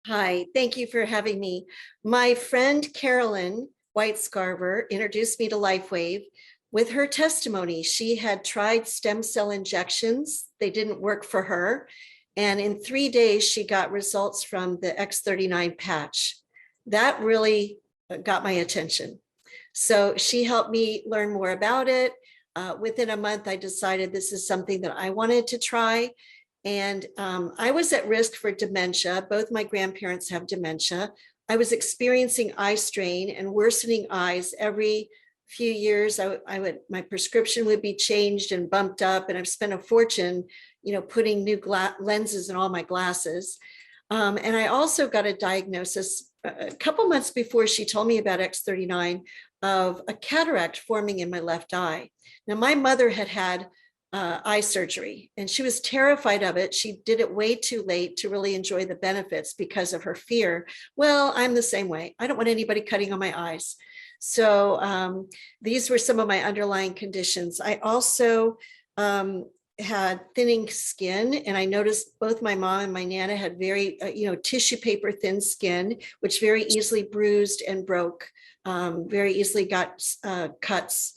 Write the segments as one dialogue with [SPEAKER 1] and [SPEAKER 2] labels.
[SPEAKER 1] Hi, thank you for having me. My friend Carolyn White-Scarver introduced me to Lifewave. With her testimony, she had tried stem cell injections. They didn't work for her. And in 3 days, she got results from the X39 patch. That really got my attention. So she helped me learn more about it. Within a month, I decided this is something that I wanted to try. And I was at risk for dementia. Both my grandparents have dementia. I was experiencing eye strain and worsening eyes every few years. My prescription would be changed and bumped up, and I've spent a fortune, putting new lenses in all my glasses. And I also got a diagnosis a couple months before she told me about X39 of a cataract forming in my left eye. Now, my mother had had eye surgery, and she was terrified of it. She did it way too late to really enjoy the benefits because of her fear. Well, I'm the same way. I don't want anybody cutting on my eyes. So these were some of my underlying conditions. I also had thinning skin, and I noticed both my mom and my Nana had very, tissue paper thin skin, which very easily bruised and broke, very easily got cuts.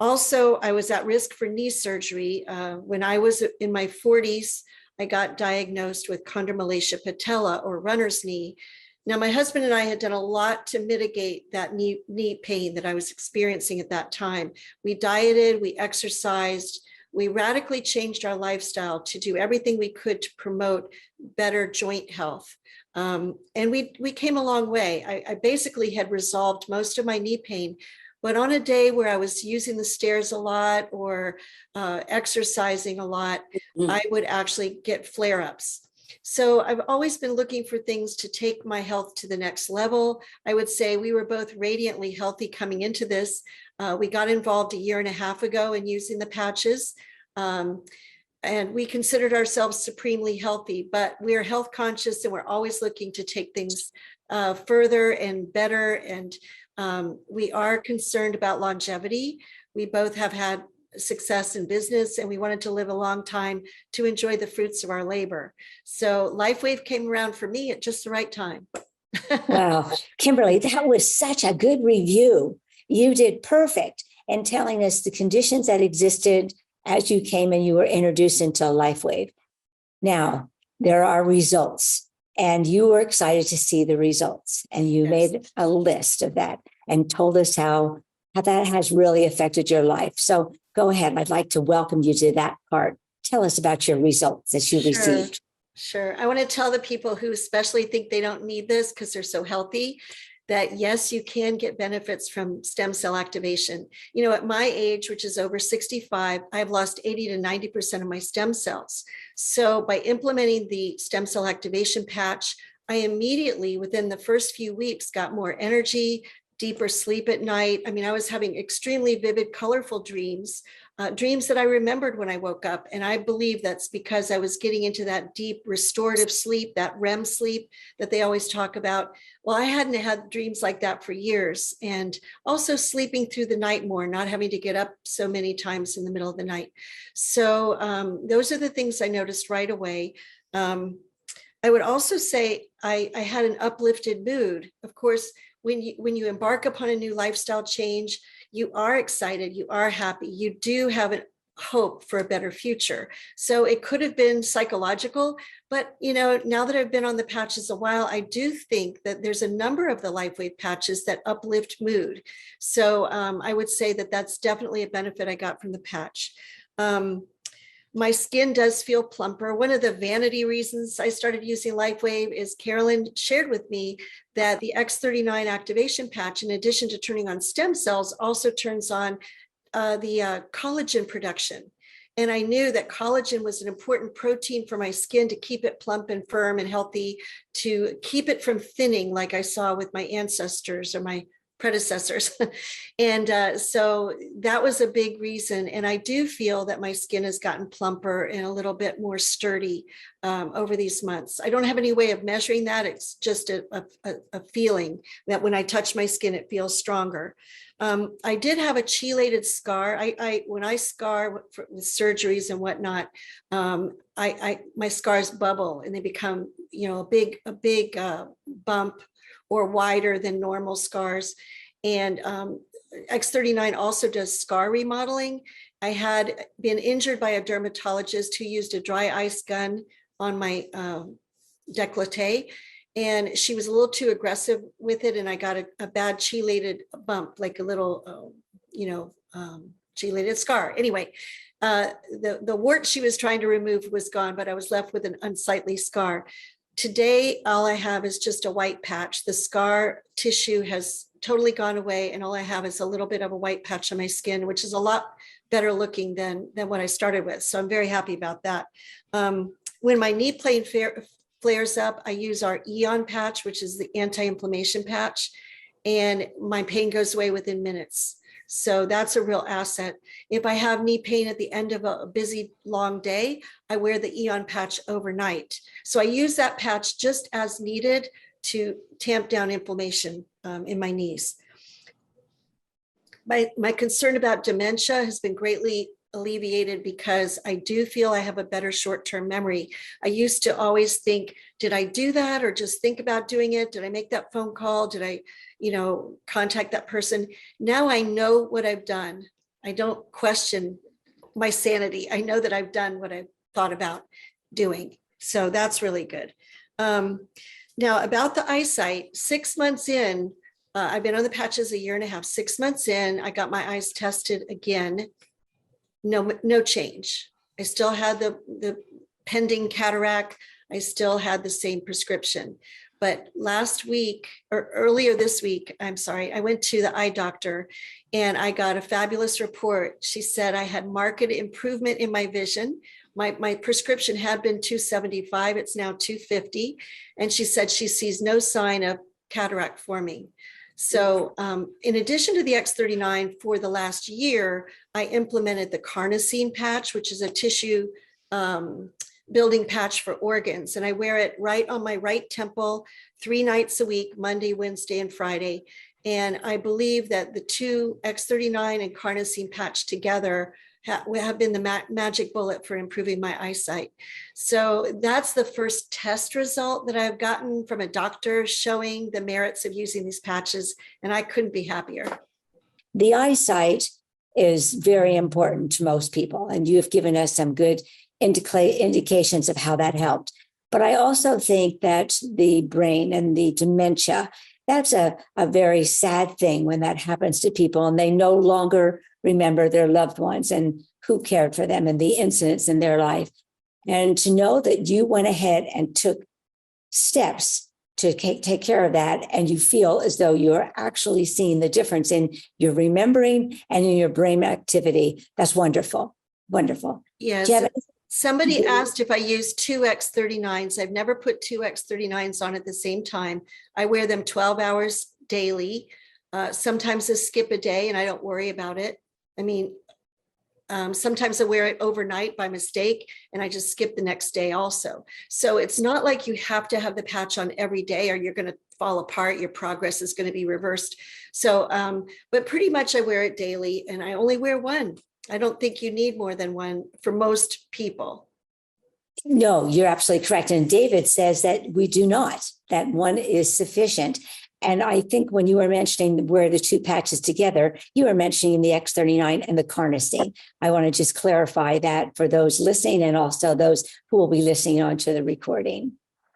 [SPEAKER 1] Also, I was at risk for knee surgery. When I was in my 40s, I got diagnosed with chondromalacia patella, or runner's knee. Now, my husband and I had done a lot to mitigate that knee pain that I was experiencing at that time. We dieted, we exercised, we radically changed our lifestyle to do everything we could to promote better joint health. And we came a long way. I basically had resolved most of my knee pain. But on a day where I was using the stairs a lot or exercising a lot, I would actually get flare-ups. So I've always been looking for things to take my health to the next level. I would say we were both radiantly healthy coming into this. We got involved a year and a half ago in using the patches. And we considered ourselves supremely healthy, but we're health conscious, and we're always looking to take things further and better. And we are concerned about longevity. We both have had success in business, and we wanted to live a long time to enjoy the fruits of our labor. So Lifewave came around for me at just the right time.
[SPEAKER 2] Wow, Kimberly, that was such a good review. You did perfect in telling us the conditions that existed as you came and you were introduced into Lifewave. Now, there are results, and you were excited to see the results, and you made a list of that and told us how that has really affected your life. So go ahead. I'd like to welcome you to that part. Tell us about your results that you received.
[SPEAKER 1] Sure. I want to tell the people who especially think they don't need this because they're so healthy that yes, you can get benefits from stem cell activation. At my age, which is over 65, I've lost 80 to 90% of my stem cells. So by implementing the stem cell activation patch, I immediately, within the first few weeks, got more energy, deeper sleep at night. I mean, I was having extremely vivid, colorful dreams, dreams that I remembered when I woke up. And I believe that's because I was getting into that deep restorative sleep, that REM sleep that they always talk about. Well, I hadn't had dreams like that for years. And also sleeping through the night more, not having to get up so many times in the middle of the night. So those are the things I noticed right away. I would also say I had an uplifted mood. Of course, when you embark upon a new lifestyle change, you are excited, you are happy, you do have a hope for a better future. So it could have been psychological, but now that I've been on the patches a while, I do think that there's a number of the Lifewave patches that uplift mood. So I would say that that's definitely a benefit I got from the patch. My skin does feel plumper. One of the vanity reasons I started using Lifewave is Carolyn shared with me that the X39 activation patch, in addition to turning on stem cells, also turns on the collagen production. And I knew that collagen was an important protein for my skin to keep it plump and firm and healthy, to keep it from thinning like I saw with my ancestors or my predecessors. And so that was a big reason. And I do feel that my skin has gotten plumper and a little bit more sturdy over these months. I don't have any way of measuring that. It's just a feeling that when I touch my skin, it feels stronger. I did have a chelated scar. When I scar with surgeries and whatnot, my scars bubble and they become, a big bump or wider than normal scars. And X39 also does scar remodeling. I had been injured by a dermatologist who used a dry ice gun on my décolleté, and she was a little too aggressive with it, and I got a bad chelated bump, like a little, chelated scar. Anyway, the wart she was trying to remove was gone, but I was left with an unsightly scar. Today, all I have is just a white patch. The scar tissue has totally gone away, and all I have is a little bit of a white patch on my skin, which is a lot better looking than what I started with. So I'm very happy about that. When my knee pain flares up, I use our Aeon patch, which is the anti-inflammation patch, and my pain goes away within minutes. So that's a real asset. If I have knee pain at the end of a busy, long day, I wear the Aeon patch overnight. So I use that patch just as needed to tamp down inflammation in my knees. My concern about dementia has been greatly alleviated because I do feel I have a better short-term memory. I used to always think, did I do that or just think about doing it? Did I make that phone call? Did I, contact that person? Now I know what I've done. I don't question my sanity. I know that I've done what I've thought about doing. So that's really good. Now about the eyesight, 6 months in, I've been on the patches a year and a half. 6 months in, I got my eyes tested again. No change. I still had the pending cataract. I still had the same prescription. But last week or earlier this week, I went to the eye doctor and I got a fabulous report. She said I had marked improvement in my vision. My prescription had been 275. It's now 250. And she said she sees no sign of cataract forming. So in addition to the X39, for the last year, I implemented the Carnosine patch, which is a tissue building patch for organs. And I wear it right on my right temple 3 nights a week, Monday, Wednesday, and Friday. And I believe that the two X39 and Carnosine patch together have been the magic bullet for improving my eyesight. So that's the first test result that I've gotten from a doctor showing the merits of using these patches, and I couldn't be happier.
[SPEAKER 2] The eyesight is very important to most people, and you've given us some good indications of how that helped. But I also think that the brain and the dementia, that's a very sad thing when that happens to people and they no longer remember their loved ones and who cared for them and the incidents in their life. And to know that you went ahead and took steps to take care of that, and you feel as though you're actually seeing the difference in your remembering and in your brain activity, that's wonderful. Wonderful.
[SPEAKER 1] Yes. Somebody asked if I use 2 X39s. I've never put 2 X39s on at the same time. I wear them 12 hours daily. Sometimes I skip a day and I don't worry about it. I mean, sometimes I wear it overnight by mistake and I just skip the next day also. So it's not like you have to have the patch on every day or you're going to fall apart. Your progress is going to be reversed. So, but pretty much I wear it daily and I only wear one. I don't think you need more than one for most people.
[SPEAKER 2] No, you're absolutely correct. And David says that we do not, that one is sufficient. And I think when you were mentioning where the two patches together, you were mentioning the X39 and the Carnosine. I want to just clarify that for those listening and also those who will be listening on to the recording.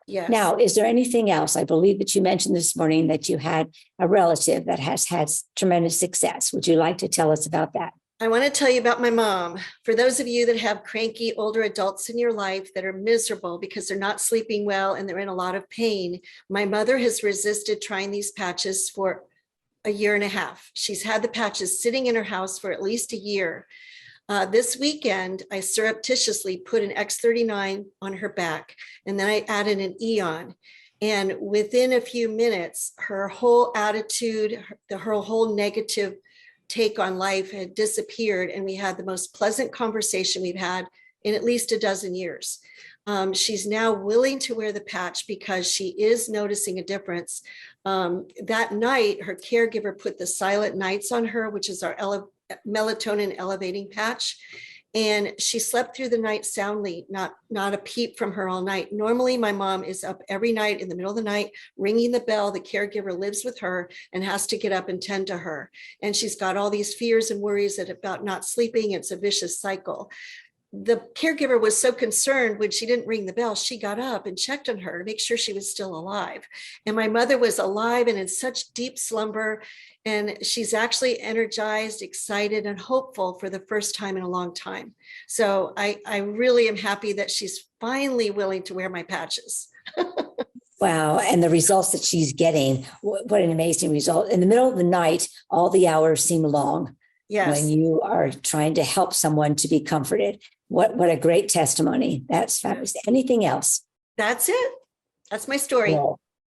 [SPEAKER 1] Yes.
[SPEAKER 2] Now, is there anything else? I believe that you mentioned this morning that you had a relative that has had tremendous success. Would you like to tell us about that?
[SPEAKER 1] I want to tell you about my mom. For those of you that have cranky older adults in your life that are miserable because they're not sleeping well and they're in a lot of pain, my mother has resisted trying these patches for a year and a half. She's had the patches sitting in her house for at least a year. This weekend, I surreptitiously put an X39 on her back, and then I added an Aeon. And within a few minutes, her whole attitude, her whole negative take on life had disappeared, and we had the most pleasant conversation we've had in at least a dozen years. She's now willing to wear the patch because she is noticing a difference. That night, her caregiver put the Silent Nights on her, which is our melatonin elevating patch. And she slept through the night soundly, not a peep from her all night. Normally, my mom is up every night in the middle of the night, ringing the bell. The caregiver lives with her and has to get up and tend to her. And she's got all these fears and worries about not sleeping. It's a vicious cycle. The caregiver was so concerned when she didn't ring the bell, she got up and checked on her to make sure she was still alive. And my mother was alive and in such deep slumber. And she's actually energized, excited, and hopeful for the first time in a long time. So I really am happy that she's finally willing to wear my patches.
[SPEAKER 2] Wow. And the results that she's getting, what an amazing result. In the middle of the night, all the hours seem long.
[SPEAKER 1] Yes.
[SPEAKER 2] When you are trying to help someone to be comforted. What a great testimony. That's fabulous. Anything else?
[SPEAKER 1] That's it. That's my story.
[SPEAKER 2] Well,